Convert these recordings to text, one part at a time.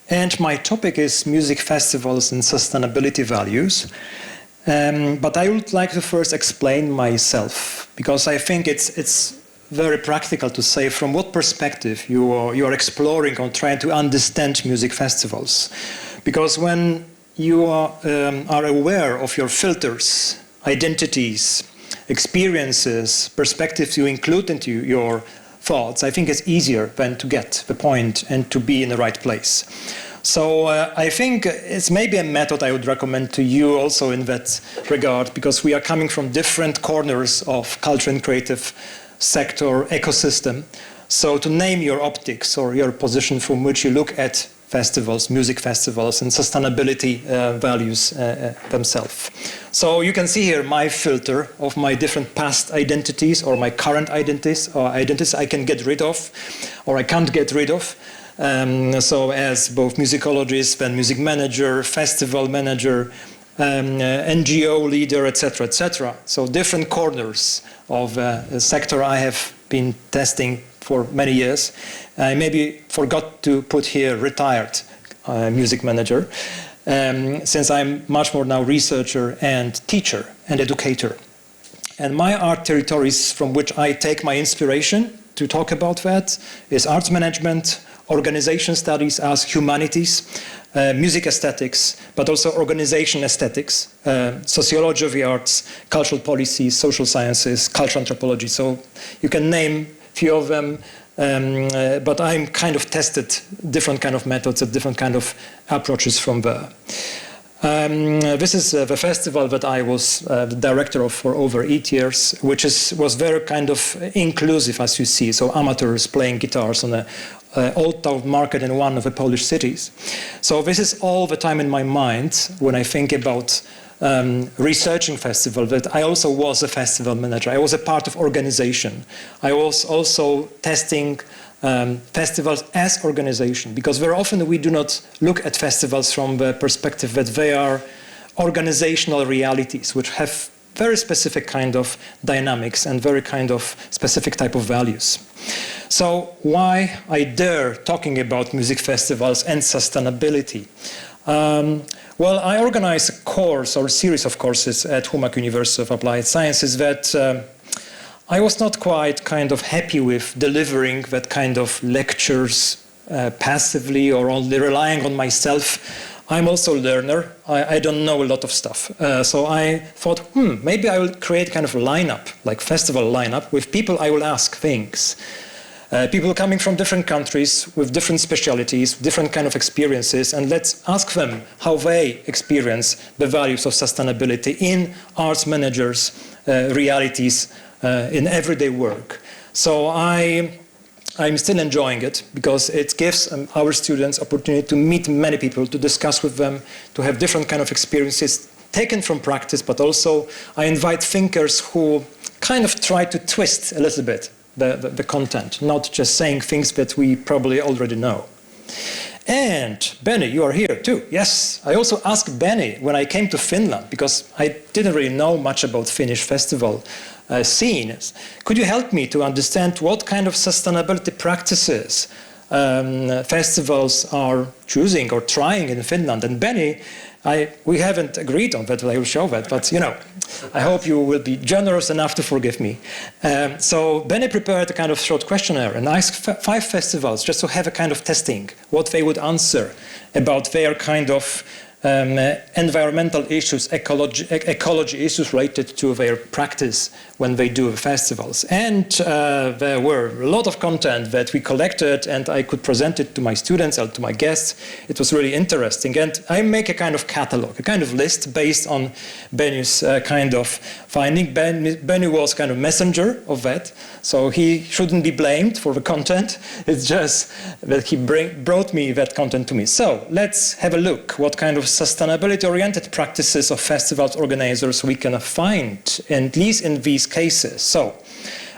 And my topic is music festivals and sustainability values. But I would like to first explain myself, because I think it's very practical to say from what perspective you are exploring or trying to understand music festivals. Because when you are aware of your filters, identities, experiences, perspectives you include into your thoughts, I think it's easier than to get the point and to be in the right place. So I think it's maybe a method I would recommend to you also in that regard, because we are coming from different corners of culture and creative sector ecosystem. So to name your optics or your position from which you look at festivals, music festivals, and sustainability values themselves. So you can see here my filter of my different past identities or my current identities, or identities I can get rid of or I can't get rid of. So as both musicologist, then music manager, festival manager, NGO leader, etc., etc. So different corners of a sector I have been testing for many years. I maybe forgot to put here retired music manager, since I'm much more now researcher and teacher and educator. And my art territories from which I take my inspiration to talk about that is arts management, organization studies as humanities, music aesthetics, but also organization aesthetics, sociology of the arts, cultural policies, social sciences, cultural anthropology. So you can name a few of them, but I'm kind of tested different kind of methods and different kind of approaches from there. This is the festival that I was the director of for over 8 years, which was very kind of inclusive, as you see. So amateurs playing guitars on a old town market in one of the Polish cities. So this is all the time in my mind when I think about researching festival, that I also was a festival manager. I was a part of organization. I was also testing festivals as organization, because very often we do not look at festivals from the perspective that they are organizational realities, which have very specific kind of dynamics and very kind of specific type of values. So why I dare talking about music festivals and sustainability? Well, I organized a course or a series of courses at Humak University of Applied Sciences that I was not quite kind of happy with delivering that kind of lectures passively or only relying on myself. I'm also a learner. I don't know a lot of stuff. So I thought, maybe I will create kind of a lineup, like festival lineup, with people I will ask things. People coming from different countries with different specialities, different kind of experiences, and let's ask them how they experience the values of sustainability in arts managers' realities in everyday work. So I'm still enjoying it because it gives our students opportunity to meet many people, to discuss with them, to have different kind of experiences taken from practice, but also I invite thinkers who kind of try to twist a little bit the content, not just saying things that we probably already know. And Benny, you are here too. Yes, I also asked Benny when I came to Finland, because I didn't really know much about Finnish festival scene. Could you help me to understand what kind of sustainability practices festivals are choosing or trying in Finland? And Benny, we haven't agreed on that, but I will show that. But, you know, I hope you will be generous enough to forgive me. So Benny prepared a kind of short questionnaire and asked 5 festivals just to have a kind of testing, what they would answer about their kind of environmental issues, ecology issues related to their practice when they do festivals. And there were a lot of content that we collected, and I could present it to my students and to my guests. It was really interesting. And I make a kind of catalog, a kind of list based on Benny's kind of finding. Benny was kind of messenger of that, so he shouldn't be blamed for the content. It's just that he brought me that content to me. So let's have a look what kind of sustainability-oriented practices of festivals organizers we can find, at least in these cases. So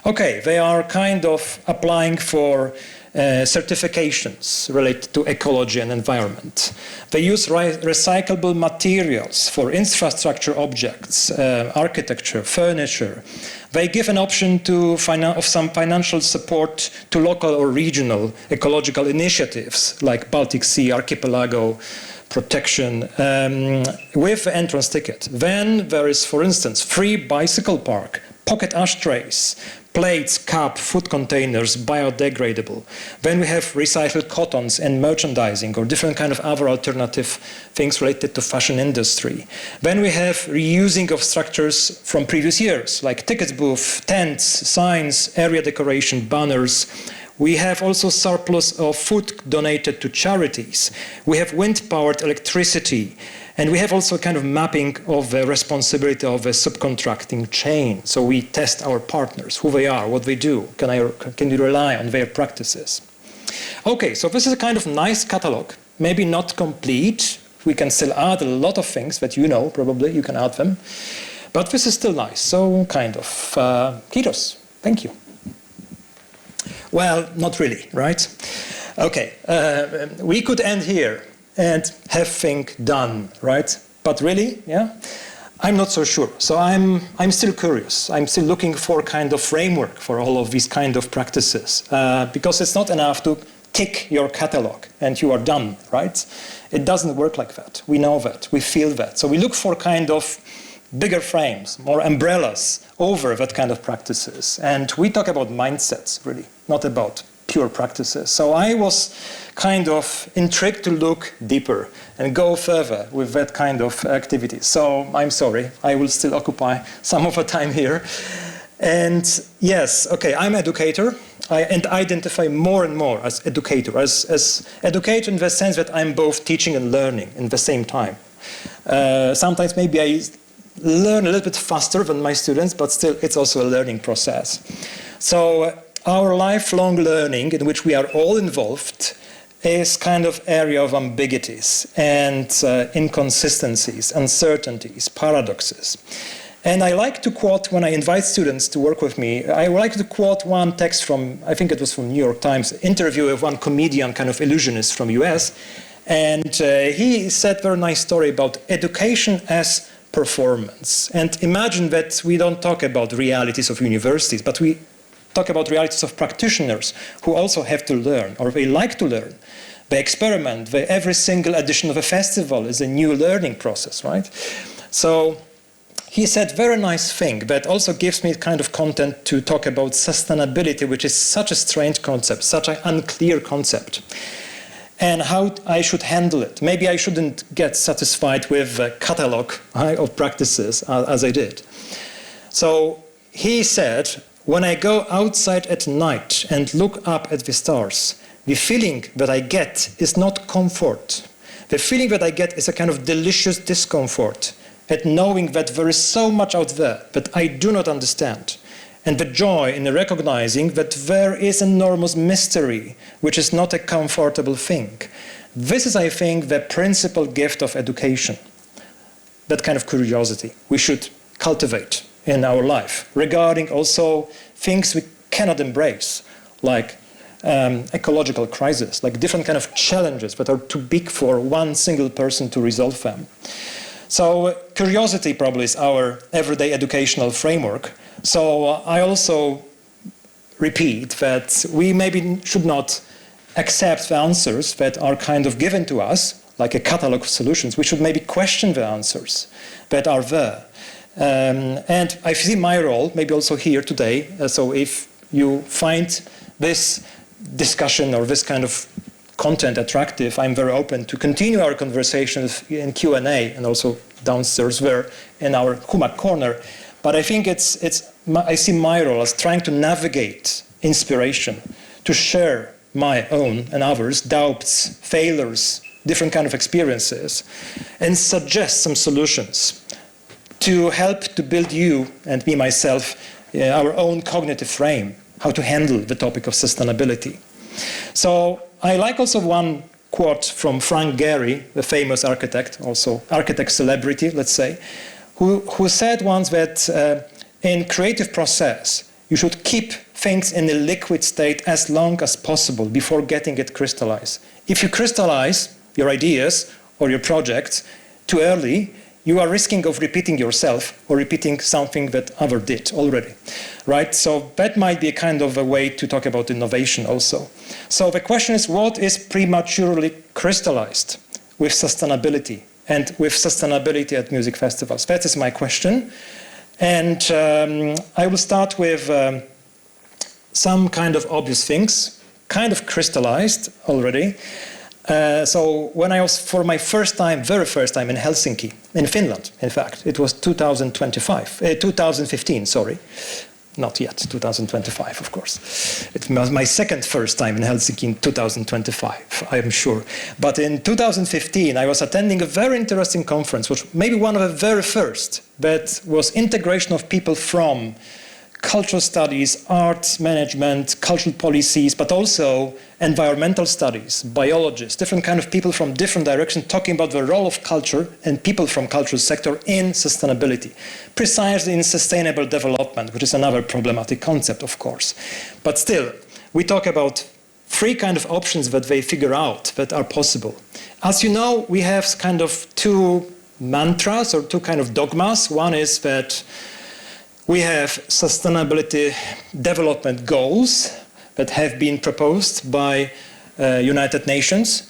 Okay, they are kind of applying for certifications related to ecology and environment. They use recyclable materials for infrastructure objects, architecture, furniture. They give an option of some financial support to local or regional ecological initiatives like Baltic Sea Archipelago protection with entrance ticket. Then there is, for instance, free bicycle park, pocket ashtrays, plates, cup, food containers, biodegradable. Then we have recycled cottons and merchandising or different kind of other alternative things related to fashion industry. Then we have reusing of structures from previous years, like ticket booth, tents, signs, area decoration, banners. We have also surplus of food donated to charities. We have wind-powered electricity. And we have also a kind of mapping of the responsibility of a subcontracting chain. So we test our partners, who they are, what they do. Can you rely on their practices? Okay, so this is a kind of nice catalog. Maybe not complete. We can still add a lot of things that you know, probably you can add them. But this is still nice. So kind of, kiitos, thank you. Well, not really, right? Okay, we could end here and have things done, right? But really, yeah, I'm not so sure. So I'm still curious. I'm still looking for kind of framework for all of these kind of practices because it's not enough to tick your catalog and you are done, right? It doesn't work like that. We know that. We feel that. So we look for kind of bigger frames, more umbrellas over that kind of practices. And we talk about mindsets, really, not about pure practices. So I was kind of intrigued to look deeper and go further with that kind of activity. So I'm sorry, I will still occupy some of the time here. And yes, okay, I'm an educator and identify more and more as educator, as educator in the sense that I'm both teaching and learning in the same time. Sometimes maybe I learn a little bit faster than my students, but still it's also a learning process. So our lifelong learning, in which we are all involved, is kind of area of ambiguities and inconsistencies, uncertainties, paradoxes. And I like to quote, when I invite students to work with me, I like to quote one text from, I think it was from New York Times, interview with one comedian, kind of illusionist from US. And he said a very nice story about education as performance. And imagine that we don't talk about realities of universities, but we talk about realities of practitioners who also have to learn, or they like to learn. They experiment. Every single edition of a festival is a new learning process, right? So he said very nice thing that also gives me kind of content to talk about sustainability, which is such a strange concept, such an unclear concept, and how I should handle it. Maybe I shouldn't get satisfied with a catalog of practices as I did. So he said, when I go outside at night and look up at the stars, the feeling that I get is not comfort. The feeling that I get is a kind of delicious discomfort at knowing that there is so much out there that I do not understand. And the joy in recognizing that there is enormous mystery, which is not a comfortable thing. This is, I think, the principal gift of education. That kind of curiosity we should cultivate in our life, regarding also things we cannot embrace, like ecological crisis, like different kind of challenges that are too big for one single person to resolve them. So curiosity probably is our everyday educational framework. So I also repeat that we maybe should not accept the answers that are kind of given to us, like a catalog of solutions. We should maybe question the answers that are there. And I see my role, maybe also here today, so if you find this discussion or this kind of content attractive, I'm very open to continue our conversations in Q&A and also downstairs there in our Humak corner. But I think I see my role as trying to navigate inspiration, to share my own and others' doubts, failures, different kind of experiences, and suggest some solutions to help to build you and me, myself, our own cognitive frame, how to handle the topic of sustainability. So I like also one quote from Frank Gehry, the famous architect, also architect celebrity, let's say, who said once that in creative process, You should keep things in a liquid state as long as possible before getting it crystallized. If you crystallize your ideas or your projects too early, you are risking of repeating yourself or repeating something that others did already, right? So that might be a kind of a way to talk about innovation also. So the question is, what is prematurely crystallized with sustainability and with sustainability at music festivals? That is my question. And I will start with some kind of obvious things, kind of crystallized already. So when I was, for my very first time in Helsinki, in Finland, in fact, it was 2015, sorry. Not yet, 2025, of course. It was my first time in Helsinki in 2025, I am sure. But in 2015, I was attending a very interesting conference, which maybe one of the very first, that was integration of people from cultural studies, arts management, cultural policies, but also environmental studies, biologists, different kind of people from different directions talking about the role of culture and people from cultural sector in sustainability, precisely in sustainable development, which is another problematic concept, of course. But still, we talk about three kind of options that they figure out that are possible. As you know, we have kind of two mantras or two kind of dogmas. One is that we have sustainability development goals that have been proposed by United Nations.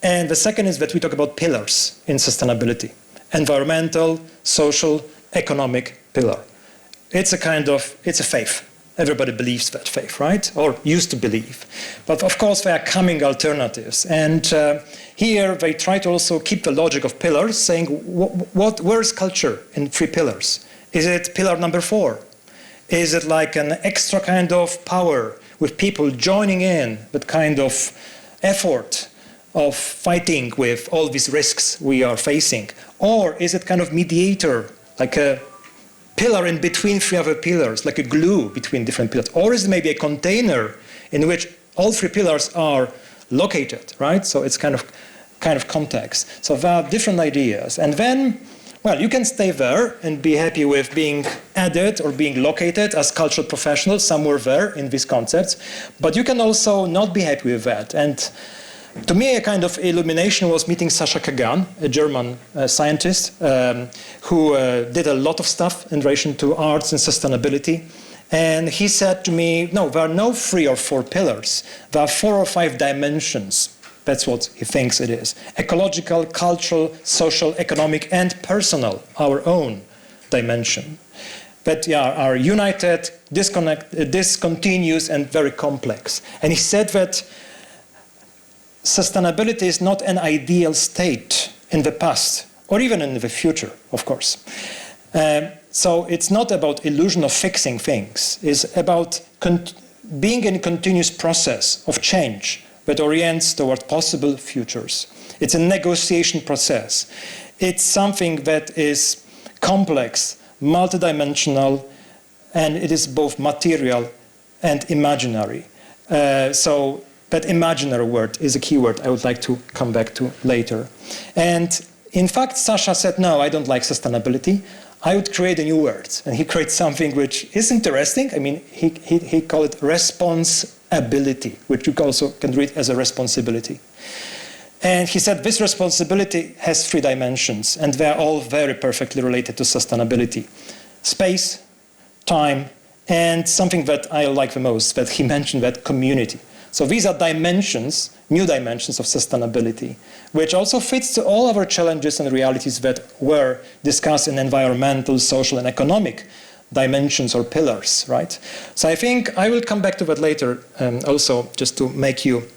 And the second is that we talk about pillars in sustainability: environmental, social, economic pillar. It's a faith. Everybody believes that faith, right? Or used to believe. But of course, there are coming alternatives. And here they try to also keep the logic of pillars, saying, where's culture in three pillars? Is it pillar number 4? Is it like an extra kind of power with people joining in that kind of effort of fighting with all these risks we are facing? Or is it kind of mediator, like a pillar in between three other pillars, like a glue between different pillars? Or is it maybe a container in which all three pillars are located, right? So it's kind of context. So there are different ideas. And then, well, you can stay there and be happy with being added or being located as cultural professionals somewhere there in these concepts, but you can also not be happy with that. And to me, a kind of illumination was meeting Sascha Kagan, a German scientist who did a lot of stuff in relation to arts and sustainability. And he said to me, no, there are no 3 or 4 pillars. There are 4 or 5 dimensions. That's what he thinks it is. Ecological, cultural, social, economic, and personal, our own dimension. That are united, discontinuous, and very complex. And he said that sustainability is not an ideal state in the past, or even in the future, of course. So it's not about illusion of fixing things. It's about being in a continuous process of change that orients toward possible futures. It's a negotiation process. It's something that is complex, multidimensional, and it is both material and imaginary. So that imaginary word is a key word I would like to come back to later. And in fact, Sascha said, no, I don't like sustainability. I would create a new word. And he creates something which is interesting. I mean, he called it responsibility, which you also can read as a responsibility. And he said this responsibility has 3 dimensions, and they're all very perfectly related to sustainability. Space, time, and something that I like the most, that he mentioned, that community. So these are dimensions, new dimensions of sustainability, which also fits to all of our challenges and realities that were discussed in environmental, social, and economic dimensions or pillars, right? So I think I will come back to that later, also just to make you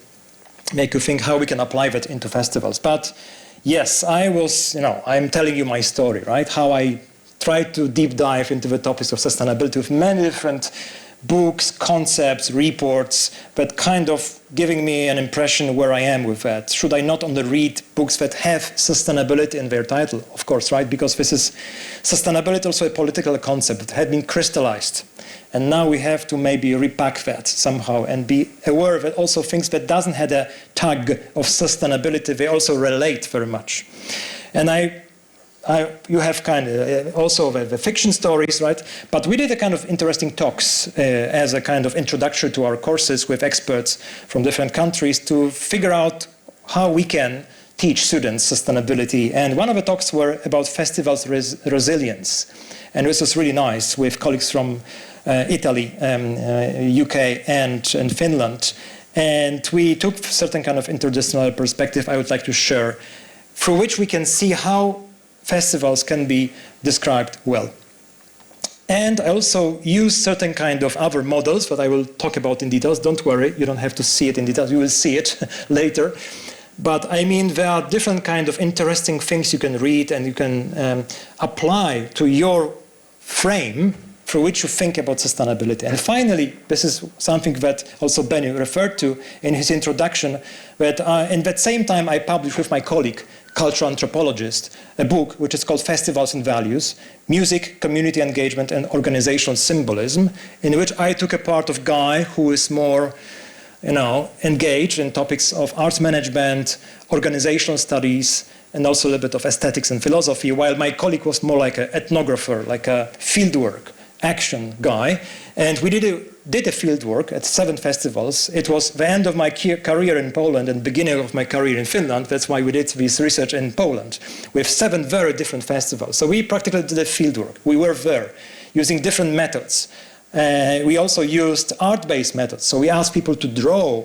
think how we can apply that into festivals. But yes, I'm telling you my story, right? How I tried to deep dive into the topics of sustainability with many different books, concepts, reports, but kind of giving me an impression where I am with that. Should I not only read books that have sustainability in their title? Of course, right? Because this is sustainability, also a political concept that had been crystallized. And now we have to maybe repack that somehow and be aware that also things that doesn't have a tag of sustainability, they also relate very much. And I you have kind of also the fiction stories, right? But we did a kind of interesting talks as a kind of introduction to our courses with experts from different countries to figure out how we can teach students sustainability. And one of the talks were about festivals resilience. And this was really nice with colleagues from Italy, UK, and Finland. And we took certain kind of interdisciplinary perspective I would like to share, through which we can see how festivals can be described well. And I also use certain kind of other models that I will talk about in details. Don't worry, you don't have to see it in details. You will see it later. But I mean, there are different kind of interesting things you can read and you can apply to your frame through which you think about sustainability. And finally, this is something that also Benny referred to in his introduction, that in that same time I published with my colleague, cultural anthropologist, a book which is called Festivals and Values, Music, Community Engagement and Organizational Symbolism, in which I took a part of Guy, who is more engaged in topics of arts management, organizational studies, and also a little bit of aesthetics and philosophy, while my colleague was more like an ethnographer, like a fieldwork, action guy. And we did a field work at 7 festivals. It was the end of my career in Poland and beginning of my career in Finland. That's why we did this research in Poland with 7 very different festivals. So we practically did a field work. We were there using different methods. We also used art-based methods. So we asked people to draw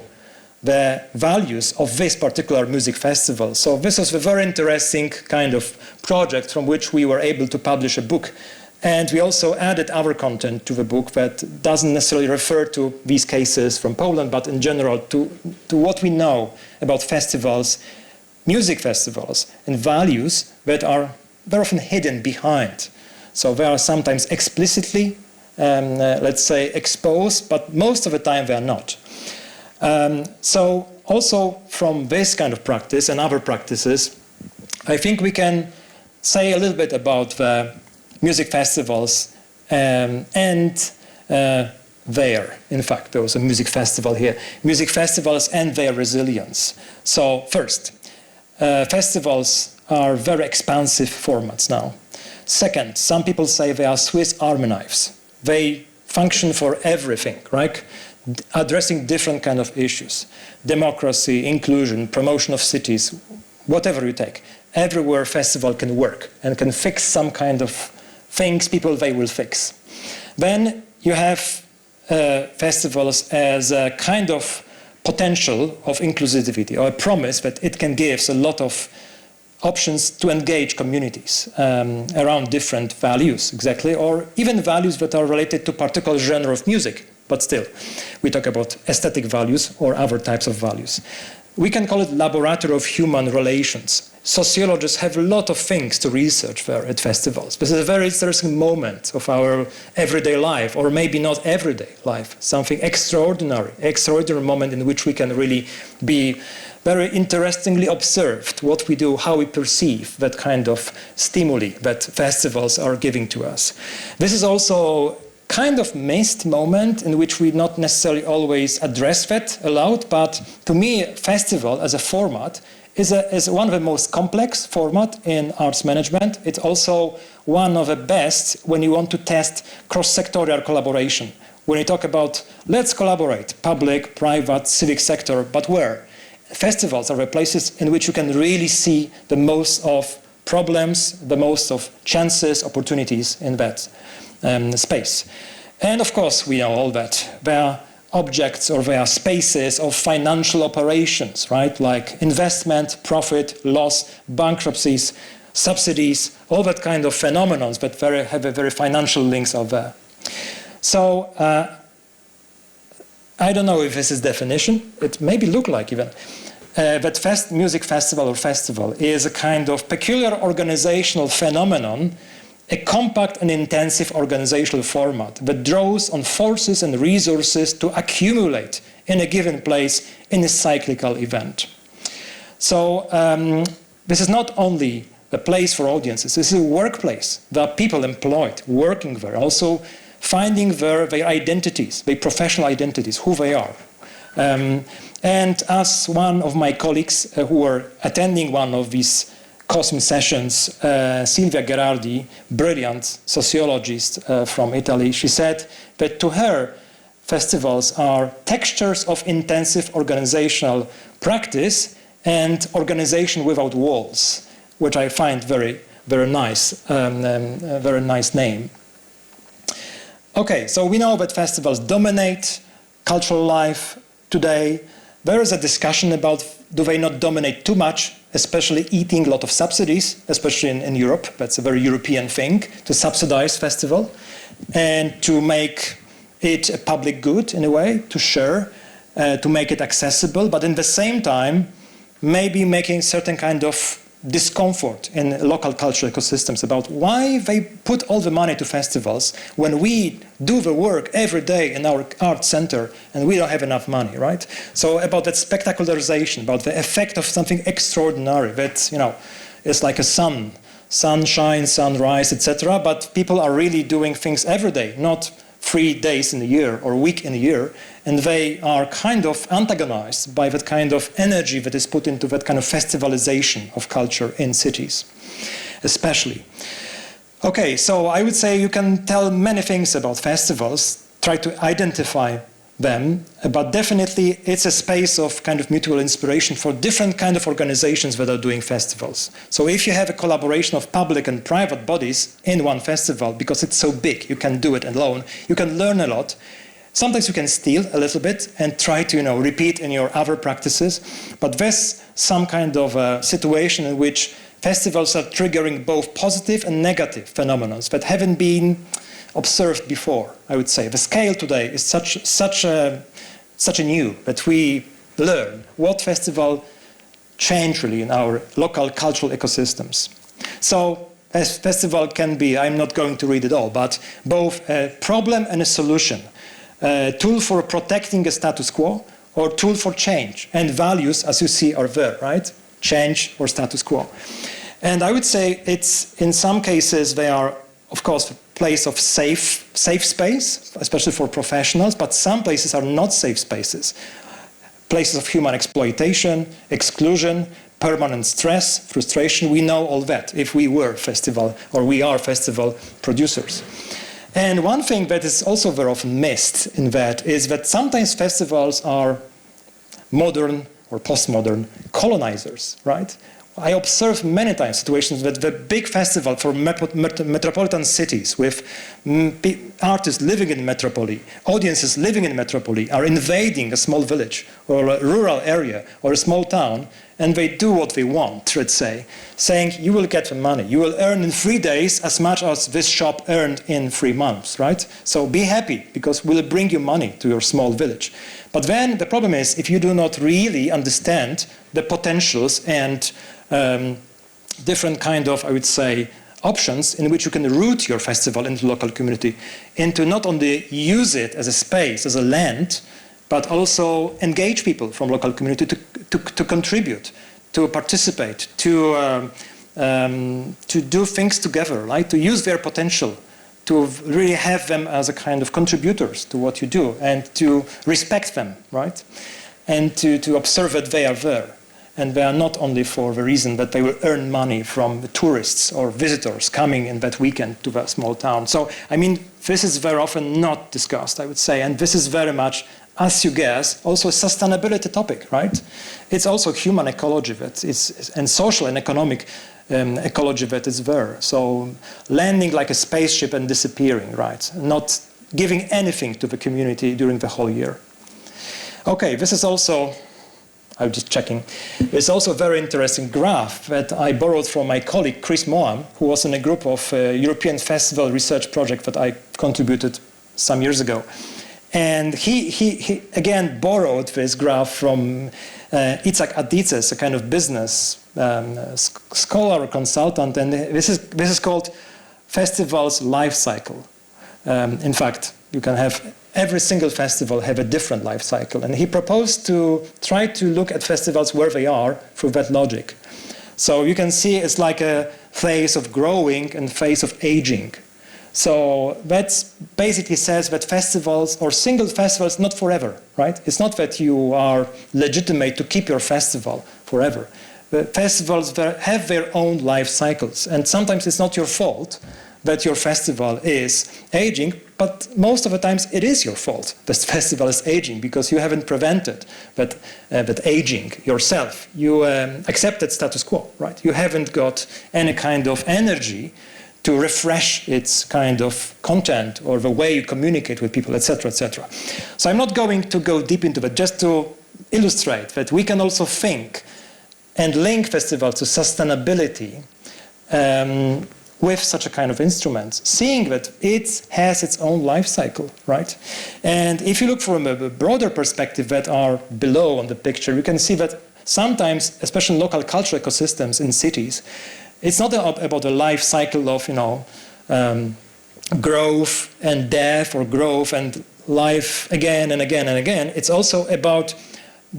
the values of this particular music festival. So this was a very interesting kind of project from which we were able to publish a book. And we also added our content to the book that doesn't necessarily refer to these cases from Poland, but in general to what we know about festivals, music festivals, and values that are very often hidden behind. So they are sometimes explicitly, let's say, exposed, but most of the time they are not. So also from this kind of practice and other practices, I think we can say a little bit about the music festivals in fact, there was a music festival here, music festivals and their resilience. So first, festivals are very expansive formats now. Second, some people say they are Swiss army knives. They function for everything, right? Addressing different kind of issues. Democracy, inclusion, promotion of cities, whatever you take. Everywhere festival can work and can fix some kind of things they will fix. Then you have festivals as a kind of potential of inclusivity, or a promise that it can give a lot of options to engage communities around different values, exactly, or even values that are related to particular genre of music. But still, we talk about aesthetic values or other types of values. We can call it laboratory of human relations. Sociologists have a lot of things to research there at festivals. This is a very interesting moment of our everyday life, or maybe not everyday life, something extraordinary moment in which we can really be very interestingly observed what we do, how we perceive that kind of stimuli that festivals are giving to us. This is also kind of missed moment in which we not necessarily always address that aloud, but to me, festival as a format is one of the most complex format in arts management. It's also one of the best when you want to test cross-sectorial collaboration. When you talk about, let's collaborate, public, private, civic sector, but where? Festivals are the places in which you can really see the most of problems, the most of chances, opportunities in that space. And of course, we know all that. There are objects or there are spaces of financial operations, right? Like investment, profit, loss, bankruptcies, subsidies, all that kind of phenomenons that have a very financial links of there. So I don't know if this is definition. It maybe look like even. But music festival is a kind of peculiar organizational phenomenon, a compact and intensive organizational format that draws on forces and resources to accumulate in a given place in a cyclical event. So this is not only a place for audiences, this is a workplace. There are people employed, working there, also finding their identities, their professional identities, who they are. And as one of my colleagues who were attending one of these Cosm Sessions, Silvia Gherardi, brilliant sociologist from Italy, she said that to her, festivals are textures of intensive organizational practice and organization without walls, which I find very, very nice, very nice name. Okay, so we know that festivals dominate cultural life today. There is a discussion about do they not dominate too much, especially eating a lot of subsidies, especially in Europe. That's a very European thing, to subsidize festival and to make it a public good in a way, to share, to make it accessible, but in the same time, maybe making certain kind of discomfort in local cultural ecosystems about why they put all the money to festivals when we do the work every day in our art center and we don't have enough money, right? So about that spectacularization, about the effect of something extraordinary that, you know, is like a sunshine, sunrise, etc. But people are really doing things every day, not 3 days in a year or a week in a year, and they are kind of antagonized by that kind of energy that is put into that kind of festivalization of culture in cities, especially. Okay, so I would say you can tell many things about festivals, try to identify them, but definitely it's a space of kind of mutual inspiration for different kind of organizations that are doing festivals. So if you have a collaboration of public and private bodies in one festival, because it's so big, you can do it alone, you can learn a lot. Sometimes you can steal a little bit and try to, you know, repeat in your other practices, but there's some kind of a situation in which festivals are triggering both positive and negative phenomena that haven't been observed before, I would say. The scale today is such a new that we learn what festival change really in our local cultural ecosystems. So a festival can be, I'm not going to read it all, but both a problem and a solution, a tool for protecting a status quo or tool for change, and values, as you see, are there, right? Change or status quo. And I would say it's, in some cases, they are, of course, place of safe space, especially for professionals, but some places are not safe spaces. Places of human exploitation, exclusion, permanent stress, frustration. We know all that if we were festival, or we are festival producers. And one thing that is also very often missed in that is that sometimes festivals are modern or postmodern colonizers, right? I observed many times situations that the big festival for metropolitan cities with artists living in metropole, audiences living in metropole are invading a small village or a rural area or a small town, and they do what they want, let's say, saying you will get the money, you will earn in 3 days as much as this shop earned in 3 months, right? So be happy because we'll bring you money to your small village. But then the problem is if you do not really understand the potentials and different kind of, I would say, options in which you can root your festival into the local community, into not only use it as a space, as a land, but also engage people from local community to contribute, to participate, to do things together, right? To use their potential, to really have them as a kind of contributors to what you do, and to respect them, right? And to observe that they are there. And they are not only for the reason that they will earn money from the tourists or visitors coming in that weekend to that small town. So, I mean, this is very often not discussed, I would say, and this is very much, as you guess, also a sustainability topic, right? It's also human ecology that is, and social and economic ecology that is there. So, landing like a spaceship and disappearing, right? Not giving anything to the community during the whole year. Okay, this is also, I'm just checking. There's also a very interesting graph that I borrowed from my colleague Chris Moam, who was in a group of European Festival Research Project that I contributed some years ago. And he again borrowed this graph from Itzhak Aditzes, a kind of business scholar or consultant, and this is called Festival's Life Cycle. In fact, you can have every single festival have a different life cycle. And he proposed to try to look at festivals where they are through that logic. So you can see it's like a phase of growing and phase of aging. So that basically says that festivals or single festivals not forever, right? It's not that you are legitimate to keep your festival forever. The festivals have their own life cycles, and sometimes it's not your fault that your festival is aging, but most of the times it is your fault that the festival is aging because you haven't prevented that aging yourself. You accepted status quo, right? You haven't got any kind of energy to refresh its kind of content or the way you communicate with people, etc., etc. So I'm not going to go deep into that, just to illustrate that we can also think and link festivals to sustainability with such a kind of instrument, seeing that it has its own life cycle, right? And if you look from a broader perspective that are below on the picture, you can see that sometimes, especially in local cultural ecosystems in cities, it's not about a life cycle of, growth and death, or growth and life again and again and again. It's also about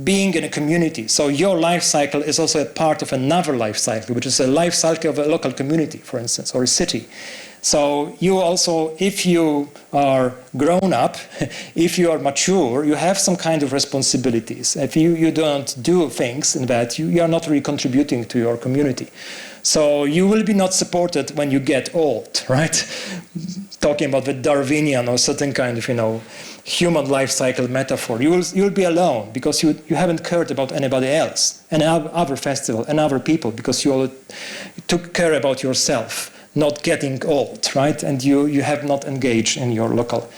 being in a community. So your life cycle is also a part of another life cycle, which is a life cycle of a local community, for instance, or a city. So you also, if you are grown up, if you are mature, you have some kind of responsibilities. If you don't do things in that, you are not really contributing to your community. So you will be not supported when you get old, right? Talking about the Darwinian or certain kind of, human life cycle metaphor. You'll be alone because you haven't cared about anybody else, and other festival, and other people, because you took care about yourself, not getting old, right? And you have not engaged in your local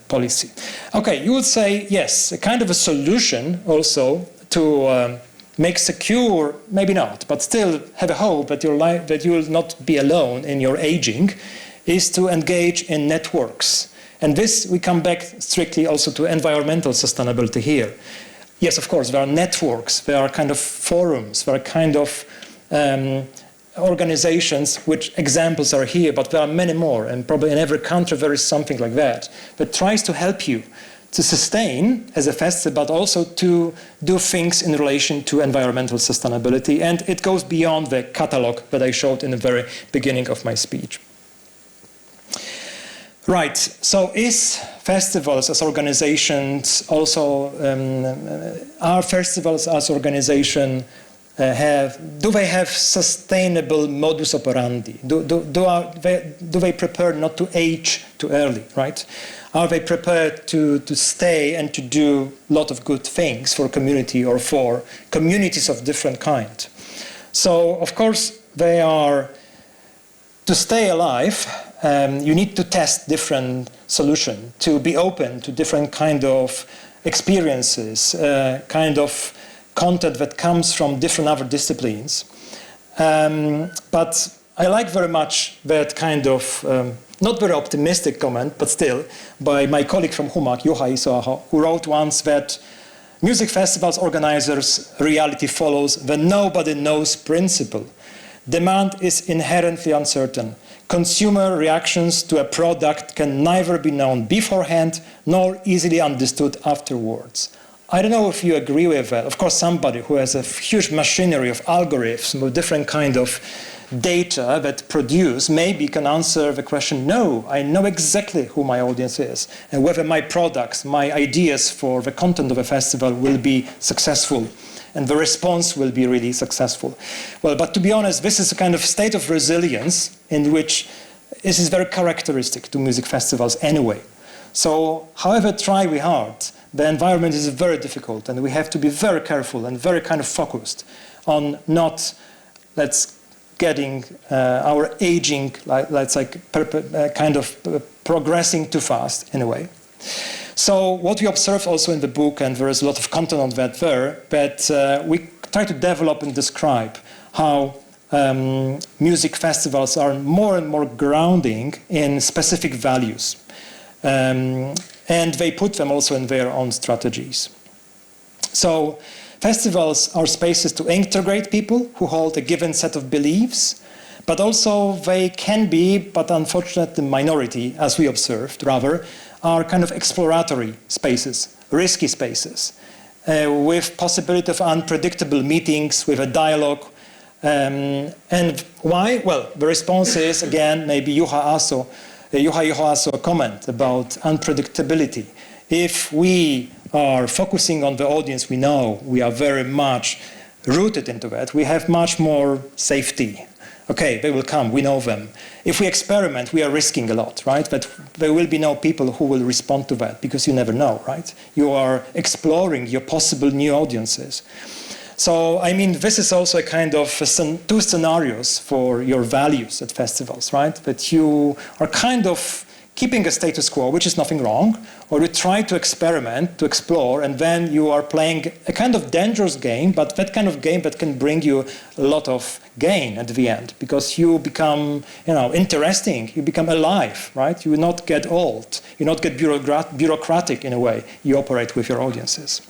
policy. Okay, you would say, yes, a kind of a solution also to make secure, maybe not, but still have a hope that that you will not be alone in your aging, is to engage in networks. And this, we come back strictly also to environmental sustainability here. Yes, of course, there are networks, there are kind of forums, there are kind of organizations, which examples are here, but there are many more, and probably in every country there is something like that tries to help you to sustain as a festival, but also to do things in relation to environmental sustainability. And it goes beyond the catalog that I showed in the very beginning of my speech. Right, so is festivals as organizations also, are festivals as organization do they have sustainable modus operandi? Do they prepare not to age too early, right? Are they prepared to stay and to do a lot of good things for community or for communities of different kind? So, of course, they are, to stay alive, you need to test different solutions, to be open to different kind of experiences, kind of content that comes from different other disciplines. But I like very much that kind of, not very optimistic comment, but still, by my colleague from Humak, Juha Isoaho, who wrote once that music festivals organizers' reality follows the nobody knows principle. Demand is inherently uncertain. Consumer reactions to a product can neither be known beforehand nor easily understood afterwards. I don't know if you agree with that. Of course, somebody who has a huge machinery of algorithms with different kind of data that produce maybe can answer the question, no, I know exactly who my audience is and whether my products, my ideas for the content of a festival will be successful and the response will be really successful. Well, but to be honest, this is a kind of state of resilience in which this is very characteristic to music festivals anyway. So however try we hard, the environment is very difficult and we have to be very careful and very kind of focused on not, getting our aging, kind of progressing too fast in a way. So what we observe also in the book, and there is a lot of content on that there, but we try to develop and describe how music festivals are more and more grounding in specific values. And they put them also in their own strategies. So festivals are spaces to integrate people who hold a given set of beliefs, but also they can be, but unfortunately the minority, as we observed rather, are kind of exploratory spaces, risky spaces, with possibility of unpredictable meetings, with a dialogue. And why? Well, the response is, again, maybe Juha also a comment about unpredictability. If we are focusing on the audience we know, we are very much rooted into that, we have much more safety. Okay, they will come, we know them. If we experiment, we are risking a lot, right? But there will be no people who will respond to that, because you never know, right? You are exploring your possible new audiences. So, I mean, this is also a kind of two scenarios for your values at festivals, right? That you are kind of keeping a status quo, which is nothing wrong, or you try to experiment, to explore, and then you are playing a kind of dangerous game, but that kind of game that can bring you a lot of gain at the end, because you become, interesting, you become alive, right? You will not get old, you not get bureaucratic in a way you operate with your audiences.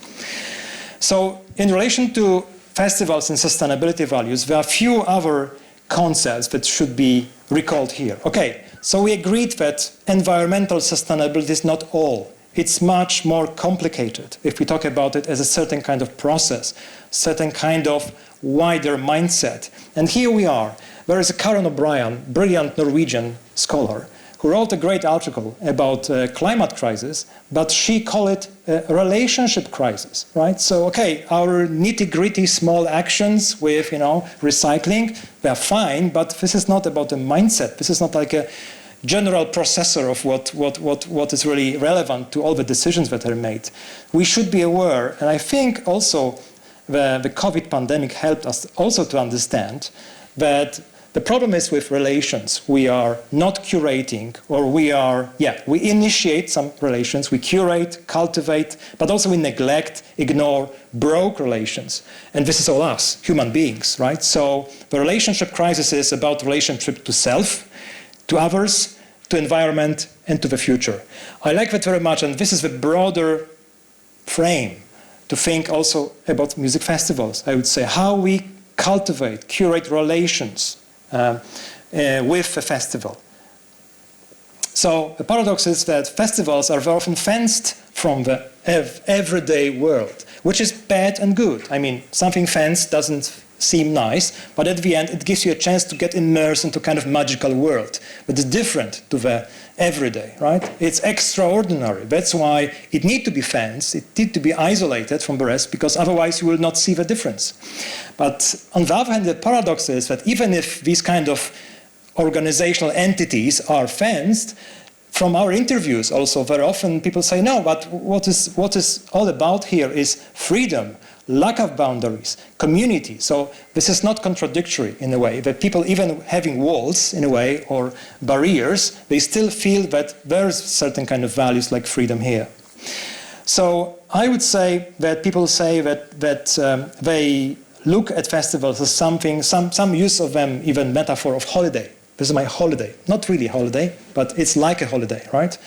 So, in relation to festivals and sustainability values, there are a few other concepts that should be recalled here. Okay. So we agreed that environmental sustainability is not all. It's much more complicated if we talk about it as a certain kind of process, certain kind of wider mindset. And here we are. There is a Karen O'Brien, brilliant Norwegian scholar, who wrote a great article about climate crisis, but she called it a relationship crisis, right? So, okay, our nitty-gritty small actions with, recycling, they're fine, but this is not about a mindset. This is not like a general processor of what is really relevant to all the decisions that are made. We should be aware, and I think also the COVID pandemic helped us also to understand that the problem is with relations. We are not curating, or we initiate some relations, we curate, cultivate, but also we neglect, ignore, broke relations. And this is all us, human beings, right? So the relationship crisis is about relationship to self, to others, to environment, and to the future. I like that very much, and this is the broader frame to think also about music festivals. I would say how we cultivate, curate relations with the festival. So the paradox is that festivals are very often fenced from the everyday world, which is bad and good. I mean, something fenced doesn't seem nice, but at the end it gives you a chance to get immersed into a kind of magical world. But it's different to the everyday, right? It's extraordinary. That's why it needs to be fenced, it needs to be isolated from the rest, because otherwise you will not see the difference. But on the other hand, the paradox is that even if these kind of organizational entities are fenced, from our interviews also very often people say, no, but what is all about here is freedom, lack of boundaries, community. So this is not contradictory in a way, that people even having walls in a way or barriers, they still feel that there's certain kind of values like freedom here. So I would say that people say that they look at festivals as something, some use of them even metaphor of holiday. This is my holiday. Not really a holiday, but it's like a holiday, right?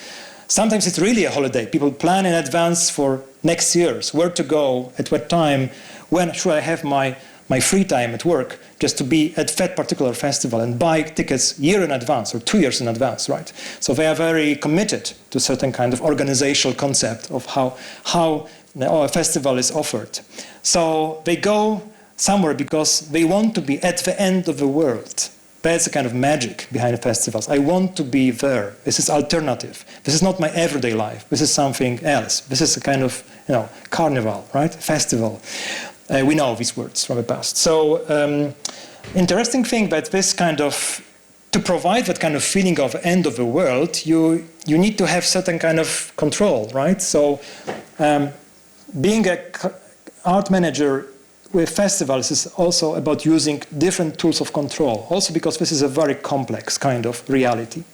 Sometimes it's really a holiday. People plan in advance for next year's, where to go, at what time, when should I have my free time at work, just to be at that particular festival and buy tickets a year in advance or 2 years in advance, right? So they are very committed to a certain kind of organizational concept of how a festival is offered. So they go somewhere because they want to be at the end of the world. That's the kind of magic behind the festivals. I want to be there. This is alternative. This is not my everyday life. This is something else. This is a kind of, carnival, right? Festival. We know these words from the past. So, interesting thing that this kind of, to provide that kind of feeling of end of the world, you need to have certain kind of control, right? So, being an art manager with festivals is also about using different tools of control, also because this is a very complex kind of reality.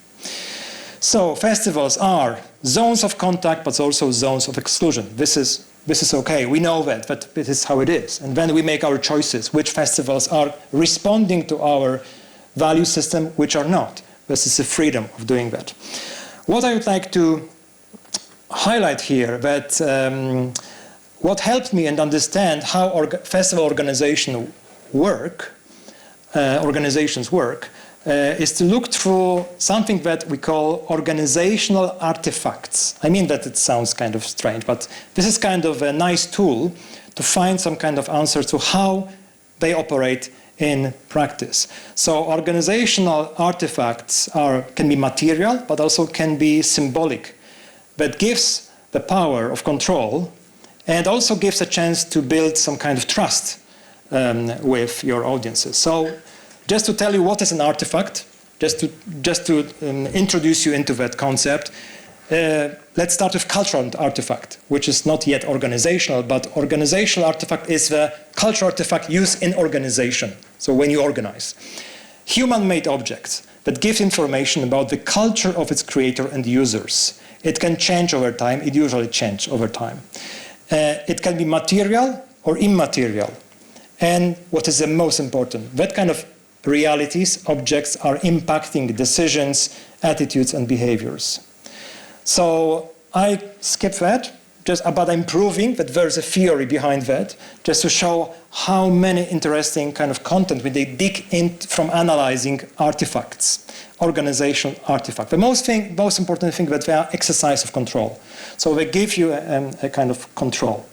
So festivals are zones of contact, but also zones of exclusion. This is okay, we know that, but this is how it is. And then we make our choices, which festivals are responding to our value system, which are not. This is the freedom of doing that. What I would like to highlight here, that what helped me and understand how festival organizations work, is to look through something that we call organizational artifacts. I mean that it sounds kind of strange, but this is kind of a nice tool to find some kind of answer to how they operate in practice. So organizational artifacts can be material, but also can be symbolic. That gives the power of control and also gives a chance to build some kind of trust with your audiences. So just to tell you what is an artifact, just to introduce you into that concept, let's start with cultural artifact, which is not yet organizational, but organizational artifact is the cultural artifact used in organization, so when you organize. Human-made objects that give information about the culture of its creator and users. It can change over time, it usually changes over time. It can be material or immaterial. And what is the most important, that kind of realities, objects are impacting decisions, attitudes, and behaviors. So I skip that, but I'm proving that there's a theory behind that, just to show how many interesting kind of content when they dig in from analyzing artifacts, organizational artifacts. The most important thing that they are exercise of control. So they give you a kind of control.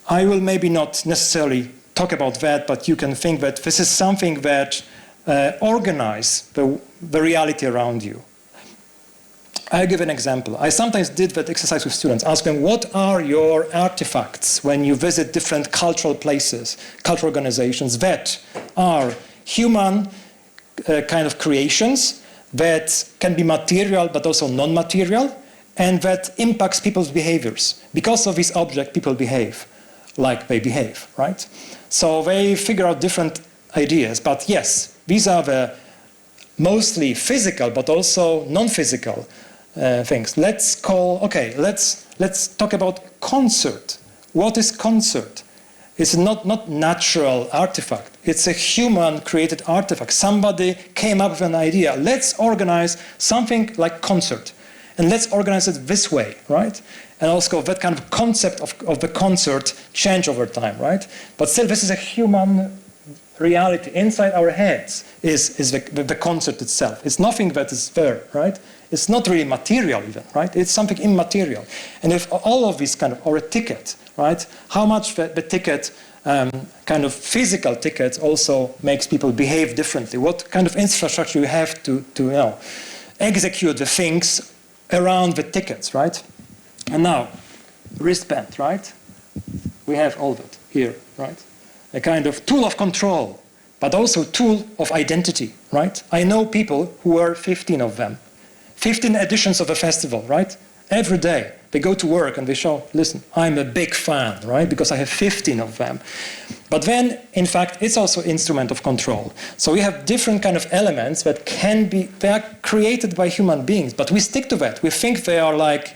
I will maybe not necessarily talk about that, but you can think that this is something that organizes the reality around you. I'll give an example. I sometimes did that exercise with students, ask them, what are your artifacts when you visit different cultural places, cultural organizations that are human kind of creations that can be material but also non-material and that impacts people's behaviors. Because of this object, people behave like they behave, right? So they figure out different ideas, but yes, these are the mostly physical but also non-physical things. Let's talk about concert. What is concert? It's not natural artifact. It's a human created artifact. Somebody came up with an idea. Let's organize something like concert. And let's organize it this way, right? And also that kind of concept of the concert change over time, right? But still, this is a human reality. Inside our heads is the concert itself. It's nothing that is there, right? It's not really material even, right? It's something immaterial. And if all of these kind of, or a ticket, right? How much the ticket, kind of physical tickets also makes people behave differently? What kind of infrastructure you have to execute the things around the tickets, right? And now, wristband, right? We have all that here, right? A kind of tool of control, but also tool of identity, right? I know people who are 15 of them. 15 editions of a festival, right? Every day they go to work and they show, listen, I'm a big fan, right? Because I have 15 of them. But then, in fact, it's also instrument of control. So we have different kind of elements that they are created by human beings, but we stick to that. We think they are like,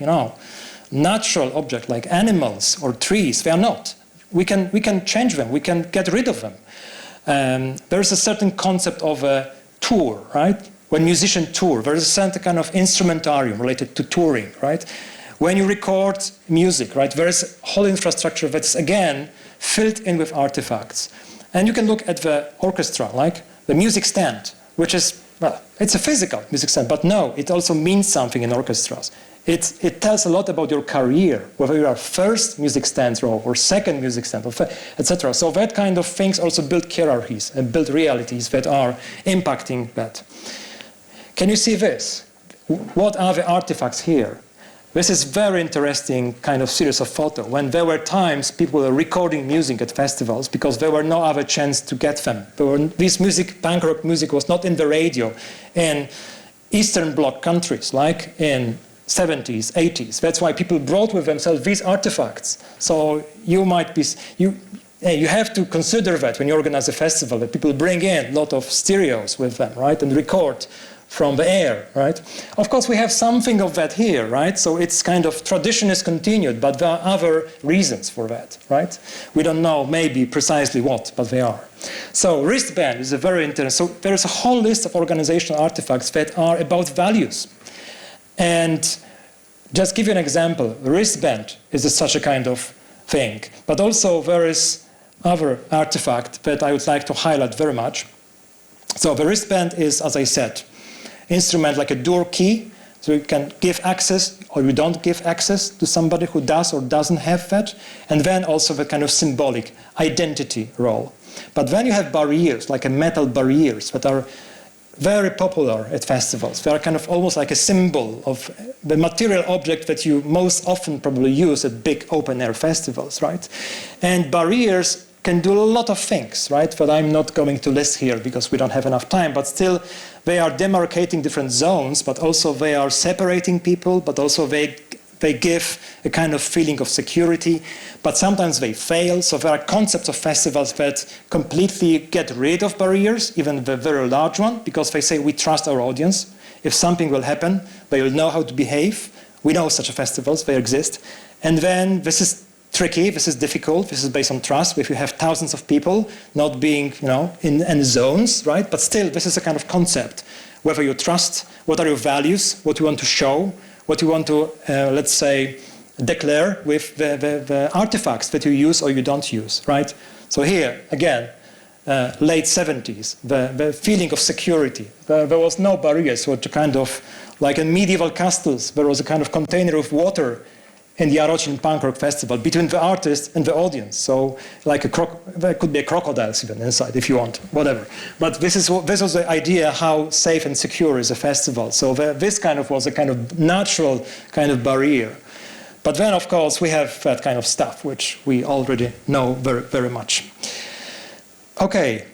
natural objects, like animals or trees. They are not. We can change them. We can get rid of them. There's a certain concept of a tour, right? When musicians tour, there is a certain kind of instrumentarium related to touring, right? When you record music, right, there is a whole infrastructure that's, again, filled in with artifacts. And you can look at the orchestra, like the music stand, which is, well, it's a physical music stand, but no, it also means something in orchestras. It tells a lot about your career, whether you are first music stand row or second music stand, etc. So that kind of things also build hierarchies and build realities that are impacting that. Can you see this? What are the artifacts here? This is very interesting kind of series of photos. When there were times people were recording music at festivals because there were no other chance to get them. This music, punk rock music, was not in the radio in Eastern Bloc countries like in 70s, 80s. That's why people brought with themselves these artifacts. So you might be, you have to consider that when you organize a festival, that people bring in a lot of stereos with them, right, and record from the air, right? Of course, we have something of that here, right? So it's kind of, tradition is continued, but there are other reasons for that, right? We don't know maybe precisely what, but they are. So wristband is a very interesting, so there is a whole list of organizational artifacts that are about values. And just give you an example, wristband is such a kind of thing, but also there is other artifact that I would like to highlight very much. So the wristband is, as I said, instrument like a door key, so you can give access or you don't give access to somebody who does or doesn't have that, and then also the kind of symbolic identity role. But then you have barriers, like a metal barriers that are very popular at festivals. They are kind of almost like a symbol of the material object that you most often probably use at big open-air festivals, right? And barriers can do a lot of things, right? But I'm not going to list here because we don't have enough time. But still, they are demarcating different zones, but also they are separating people, but also they give a kind of feeling of security, but sometimes they fail. So there are concepts of festivals that completely get rid of barriers, even the very large one, because they say we trust our audience. If something will happen, they will know how to behave. We know such festivals, they exist. And then this is tricky, this is difficult, this is based on trust. If you have thousands of people not being, in zones, right? But still, this is a kind of concept. Whether you trust, what are your values, what you want to show, what you want to, let's say, declare with the artifacts that you use or you don't use, right? So here, again, late 70s, the feeling of security. There was no barriers, so kind of, like in medieval castles, there was a kind of container of water in the Jarocin Punk Rock Festival between the artist and the audience. So like there could be a crocodiles even inside if you want, whatever. But this was the idea how safe and secure is a festival. So this kind of was a kind of natural kind of barrier. But then, of course, we have that kind of stuff, which we already know very, very much. Okay.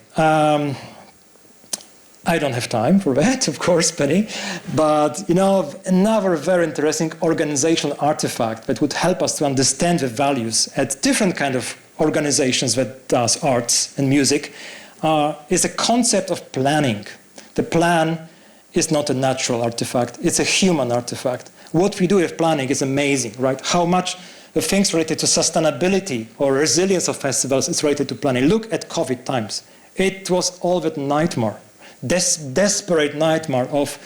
I don't have time for that, of course, Penny. But, another very interesting organizational artifact that would help us to understand the values at different kind of organizations that does arts and music is the concept of planning. The plan is not a natural artifact. It's a human artifact. What we do with planning is amazing, right? How much the things related to sustainability or resilience of festivals is related to planning. Look at COVID times. It was all that nightmare. Desperate nightmare of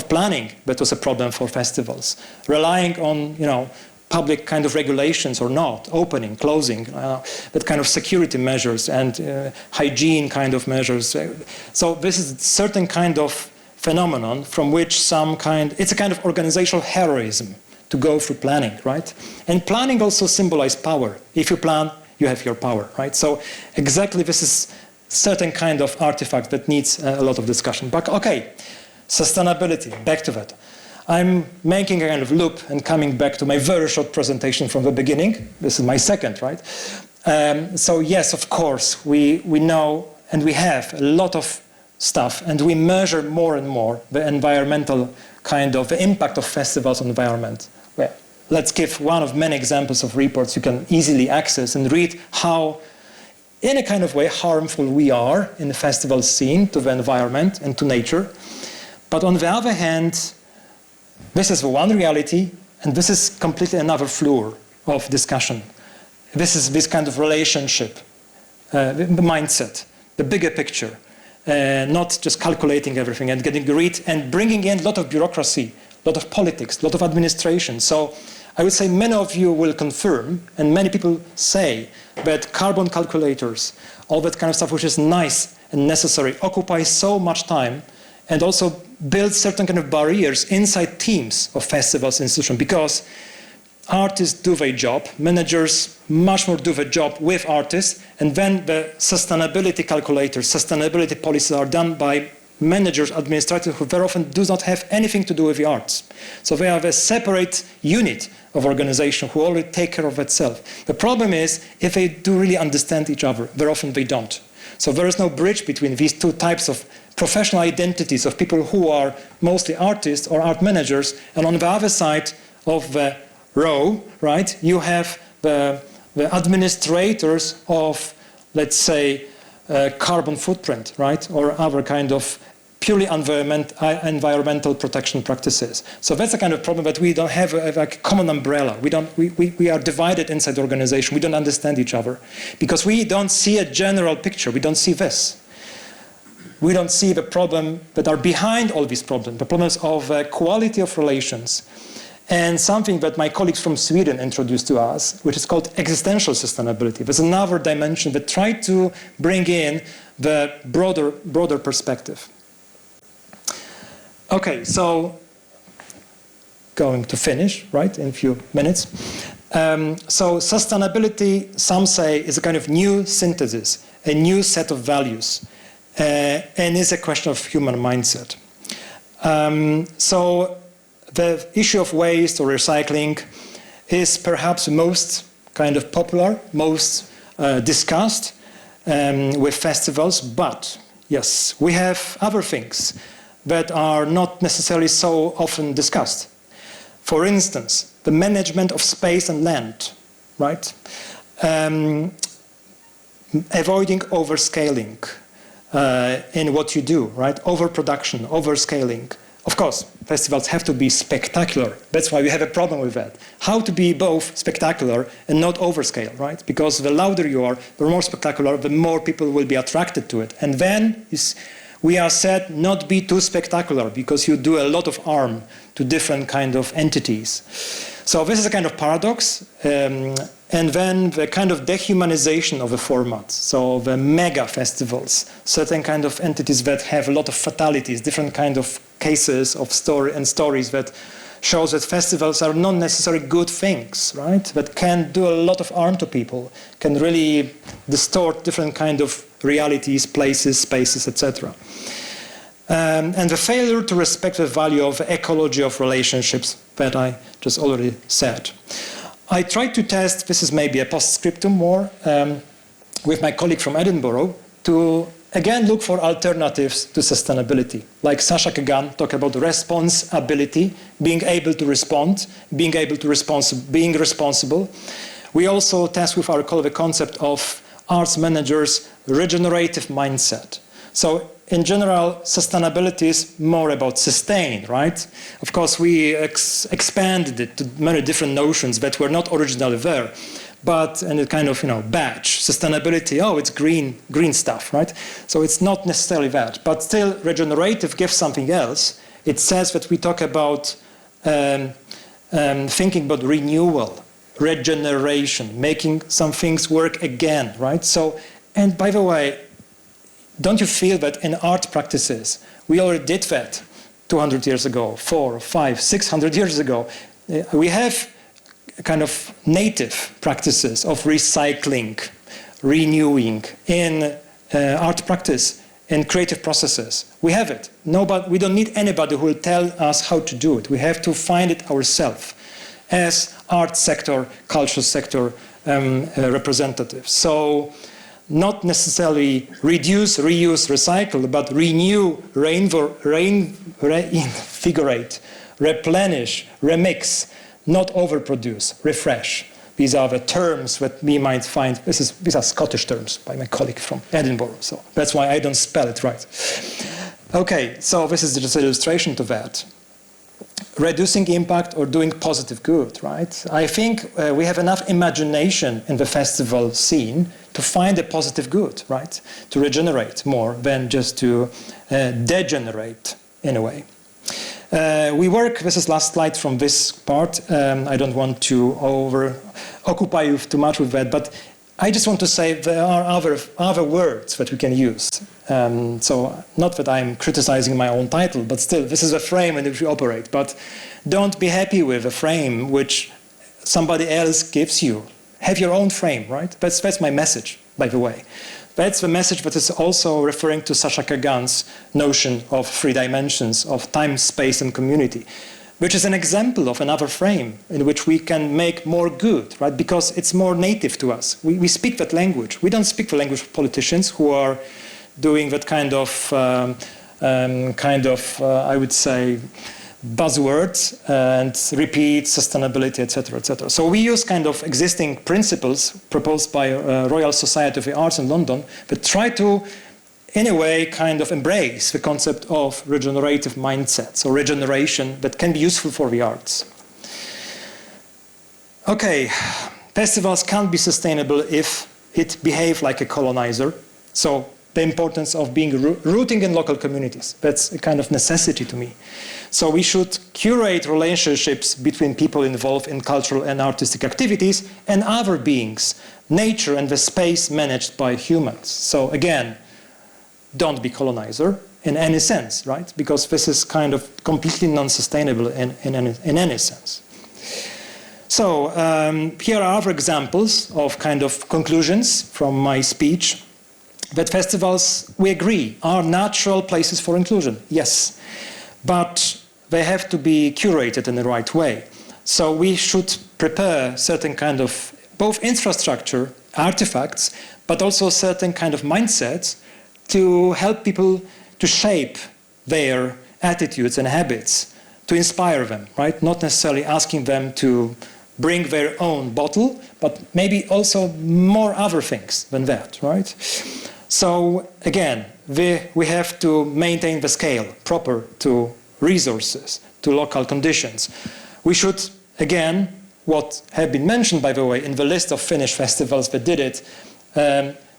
planning that was a problem for festivals, relying on public kind of regulations or not, opening, closing, that kind of security measures and hygiene kind of measures. So this is a certain kind of phenomenon from which it's a kind of organizational heroism to go through planning, right? And planning also symbolizes power. If you plan, you have your power, right? So exactly this is certain kind of artifact that needs a lot of discussion. But okay, sustainability, back to that. I'm making a kind of loop and coming back to my very short presentation from the beginning. This is my second, right? So yes, of course, we know and we have a lot of stuff and we measure more and more the environmental kind of the impact of festivals on the environment. Well, let's give one of many examples of reports you can easily access and read how in a kind of way harmful we are in the festival scene to the environment and to nature. But on the other hand, this is one reality, and this is completely another floor of discussion. This is this kind of relationship, the mindset, the bigger picture, not just calculating everything and getting rid and bringing in a lot of bureaucracy, a lot of politics, a lot of administration. So I would say many of you will confirm, and many people say, that carbon calculators, all that kind of stuff which is nice and necessary, occupies so much time and also builds certain kind of barriers inside teams of festivals institutions, because artists do their job, managers much more do their job with artists, and then the sustainability calculators, sustainability policies are done by managers, administrators who very often do not have anything to do with the arts. So they have a separate unit of organization who already take care of itself. The problem is, if they do really understand each other, very often they don't. So there is no bridge between these two types of professional identities of people who are mostly artists or art managers, and on the other side of the row, right, you have the administrators of, let's say, carbon footprint, right, or other kind of purely environmental protection practices. So that's the kind of problem that we don't have a common umbrella. We are divided inside the organization. We don't understand each other because we don't see a general picture. We don't see this. We don't see the problem that are behind all these problems, the problems of quality of relations. And something that my colleagues from Sweden introduced to us, which is called existential sustainability. There's another dimension that tried to bring in the broader perspective. Okay, so going to finish, right, in a few minutes. So sustainability, some say, is a kind of new synthesis, a new set of values, and is a question of human mindset. So the issue of waste or recycling is perhaps most kind of popular, most discussed, with festivals, but yes, we have other things that are not necessarily so often discussed. For instance, the management of space and land, right? Avoiding overscaling in what you do, right? Overproduction, overscaling. Of course, festivals have to be spectacular. That's why we have a problem with that. How to be both spectacular and not overscale, right? Because the louder you are, the more spectacular, the more people will be attracted to it. And then we are said not be too spectacular because you do a lot of harm to different kind of entities. So this is a kind of paradox. And then the kind of dehumanization of the format. So the mega festivals, certain kind of entities that have a lot of fatalities, different kind of cases of stories that shows that festivals are not necessarily good things, right? That can do a lot of harm to people, can really distort different kind of realities, places, spaces, etc. And the failure to respect the value of the ecology of relationships that I just already said. I tried to test, this is maybe a postscriptum more, with my colleague from Edinburgh to again look for alternatives to sustainability. Like Sasha Kagan talked about responsibility, being able to respond, being responsible. We also test with our colleague the concept of arts managers' regenerative mindset. So in general, sustainability is more about sustain, right? Of course, we expanded it to many different notions that were not originally there, but in a kind of, badge. Sustainability, oh, it's green stuff, right? So it's not necessarily that, but still regenerative gives something else. It says that we talk about thinking about renewal, regeneration, making some things work again, right? So, and by the way, don't you feel that in art practices, we already did that 200 years ago, 400, 500, 600 years ago? We have kind of native practices of recycling, renewing in art practice, in creative processes. We have it. We don't need anybody who will tell us how to do it. We have to find it ourselves as art sector, cultural sector representatives. So, not necessarily reduce, reuse, recycle, but renew, reinvigorate, replenish, remix, not overproduce, refresh. These are the terms that we might find. These are Scottish terms by my colleague from Edinburgh, so that's why I don't spell it right. Okay, so this is just an illustration to that. Reducing impact or doing positive good, right? I think we have enough imagination in the festival scene to find a positive good, right? To regenerate more than just to degenerate in a way. We work, this is last slide from this part. I don't want to occupy you too much with that, but I just want to say there are other words that we can use. So not that I'm criticizing my own title, but still, this is a frame in which we operate. But don't be happy with a frame which somebody else gives you. Have your own frame, right? That's my message, by the way. That's the message that is also referring to Sasha Kagan's notion of 3 dimensions, of time, space, and community, which is an example of another frame in which we can make more good, right? Because it's more native to us. We speak that language. We don't speak the language of politicians who are doing that kind of I would say, buzzwords and repeat sustainability, etc., etc. So we use kind of existing principles proposed by Royal Society of the Arts in London that try to, in a way, kind of embrace the concept of regenerative mindsets or regeneration that can be useful for the arts. Okay, festivals can't be sustainable if it behaves like a colonizer. So the importance of being rooting in local communities. That's a kind of necessity to me. So we should curate relationships between people involved in cultural and artistic activities and other beings, nature and the space managed by humans. So again, don't be colonizer in any sense, right? Because this is kind of completely non-sustainable in any sense. So here are other examples of kind of conclusions from my speech. That festivals, we agree, are natural places for inclusion, yes. But they have to be curated in the right way. So we should prepare certain kind of both infrastructure artifacts, but also certain kind of mindsets to help people to shape their attitudes and habits, to inspire them, right? Not necessarily asking them to bring their own bottle, but maybe also more other things than that, right? So again, we have to maintain the scale proper to resources, to local conditions. We should, again, what have been mentioned, by the way, in the list of Finnish festivals that did it,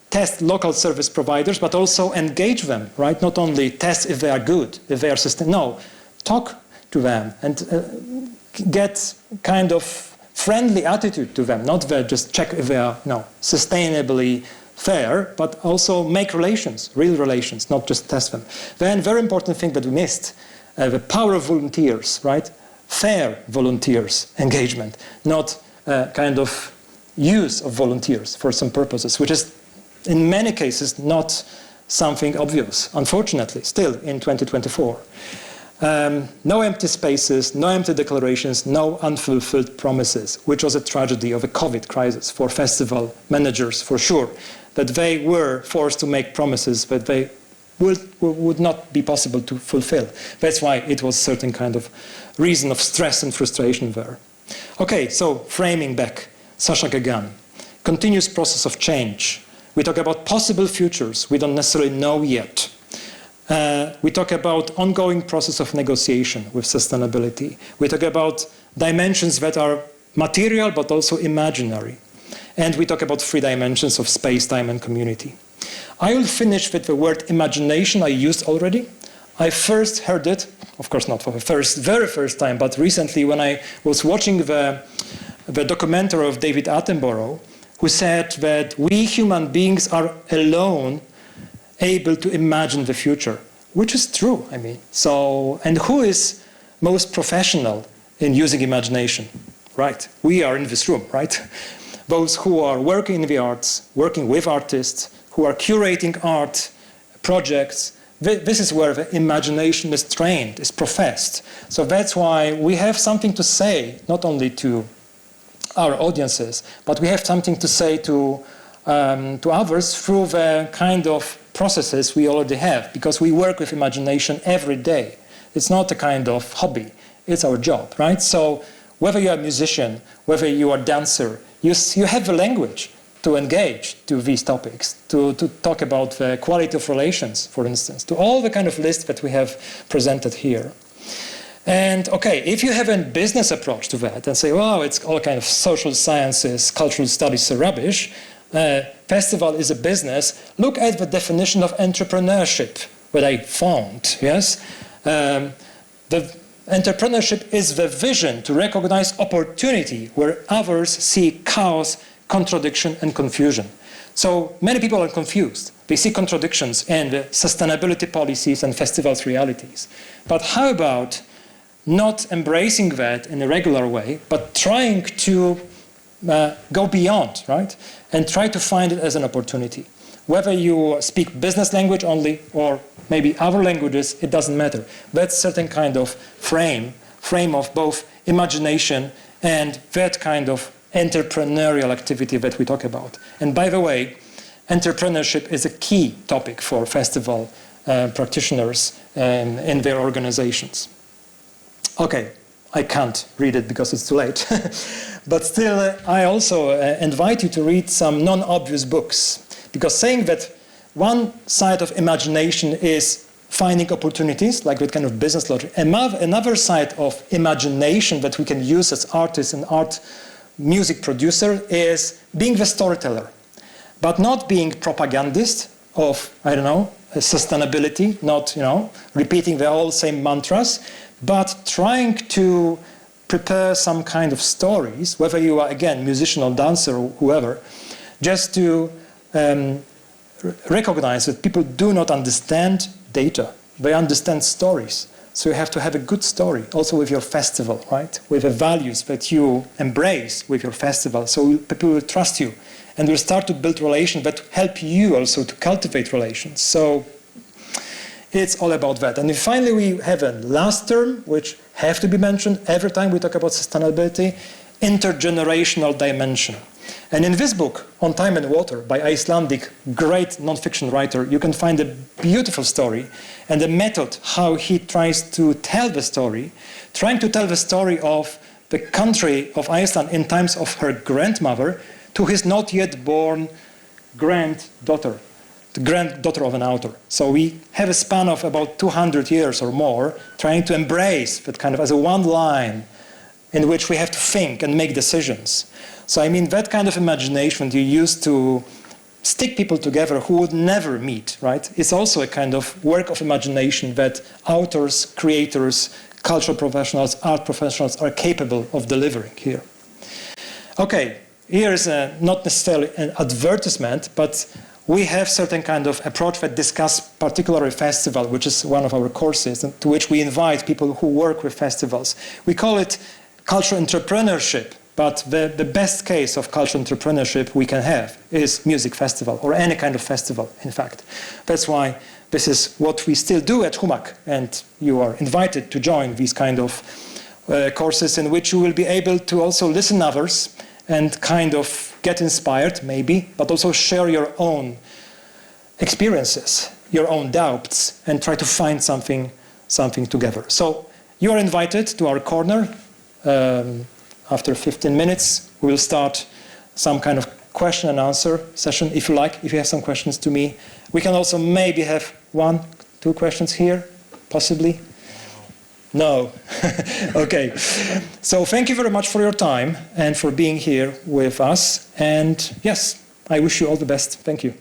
test local service providers, but also engage them, right? Not only test if they are good, if they are sustainable. No, talk to them and get kind of friendly attitude to them, not that just check if they are sustainably fair, but also make relations, real relations, not just test them. Then very important thing that we missed, the power of volunteers, right? Fair volunteers engagement, not kind of use of volunteers for some purposes, which is in many cases not something obvious, unfortunately, still in 2024. No empty spaces, no empty declarations, no unfulfilled promises, which was a tragedy of a COVID crisis for festival managers, for sure, that they were forced to make promises that they would not be possible to fulfill. That's why it was a certain kind of reason of stress and frustration there. Okay, so framing back, Sasha Gagan, continuous process of change. We talk about possible futures we don't necessarily know yet. We talk about ongoing process of negotiation with sustainability. We talk about dimensions that are material but also imaginary. And we talk about 3 dimensions of space, time, and community. I will finish with the word imagination I used already. I first heard it, of course not for the very first time, but recently when I was watching the documentary of David Attenborough, who said that we human beings are alone able to imagine the future, which is true, I mean. So, and who is most professional in using imagination? Right, we are in this room, right? Those who are working in the arts, working with artists, who are curating art projects, this is where the imagination is trained, is professed. So that's why we have something to say, not only to our audiences, but we have something to say to others through the kind of processes we already have, because we work with imagination every day. It's not a kind of hobby, it's our job, right? So whether you're a musician, whether you are a dancer, you have the language to engage to these topics, to talk about the quality of relations, for instance, to all the kind of list that we have presented here. And okay, if you have a business approach to that and say, well, it's all kind of social sciences, cultural studies are rubbish, festival is a business, look at the definition of entrepreneurship that I found, yes? The entrepreneurship is the vision to recognize opportunity where others see chaos, contradiction, and confusion. So many people are confused. They see contradictions in the sustainability policies and festivals' realities. But how about not embracing that in a regular way, but trying to go beyond, right? And try to find it as an opportunity. Whether you speak business language only or maybe other languages, it doesn't matter. That's a certain kind of frame of both imagination and that kind of entrepreneurial activity that we talk about. And by the way, entrepreneurship is a key topic for festival practitioners in their organizations. Okay, I can't read it because it's too late. But still, I also invite you to read some non-obvious books. Because saying that one side of imagination is finding opportunities, like that kind of business logic. Another side of imagination that we can use as artists and art music producer is being the storyteller. But not being propagandist of, I don't know, sustainability, not, repeating the all same mantras, but trying to prepare some kind of stories, whether you are, again, musician or dancer or whoever, just to recognize that people do not understand data. They understand stories. So you have to have a good story, also with your festival, right? With the values that you embrace with your festival, so people will trust you and will start to build relations that help you also to cultivate relations. So it's all about that. And finally, we have a last term, which have to be mentioned every time we talk about sustainability, intergenerational dimension. And in this book, On Time and Water, by Icelandic great non-fiction writer, you can find a beautiful story and a method how he tries to tell the story, trying to tell the story of the country of Iceland in times of her grandmother to his not yet born granddaughter, the granddaughter of an author. So we have a span of about 200 years or more, trying to embrace that kind of as a one line in which we have to think and make decisions. So I mean, that kind of imagination you use to stick people together who would never meet, right? It's also a kind of work of imagination that authors, creators, cultural professionals, art professionals are capable of delivering here. Okay, here is not necessarily an advertisement, but we have certain kind of approach that discuss particularly festival, which is one of our courses, to which we invite people who work with festivals. We call it cultural entrepreneurship, but the best case of cultural entrepreneurship we can have is music festival, or any kind of festival, in fact. That's why this is what we still do at HUMAC, and you are invited to join these kind of courses in which you will be able to also listen to others and kind of get inspired, maybe, but also share your own experiences, your own doubts, and try to find something together. So you are invited to our corner. After 15 minutes, we will start some kind of question and answer session, if you like, if you have some questions to me. We can also maybe have 1, 2 questions here, possibly. No. Okay. So thank you very much for your time and for being here with us. And yes, I wish you all the best. Thank you.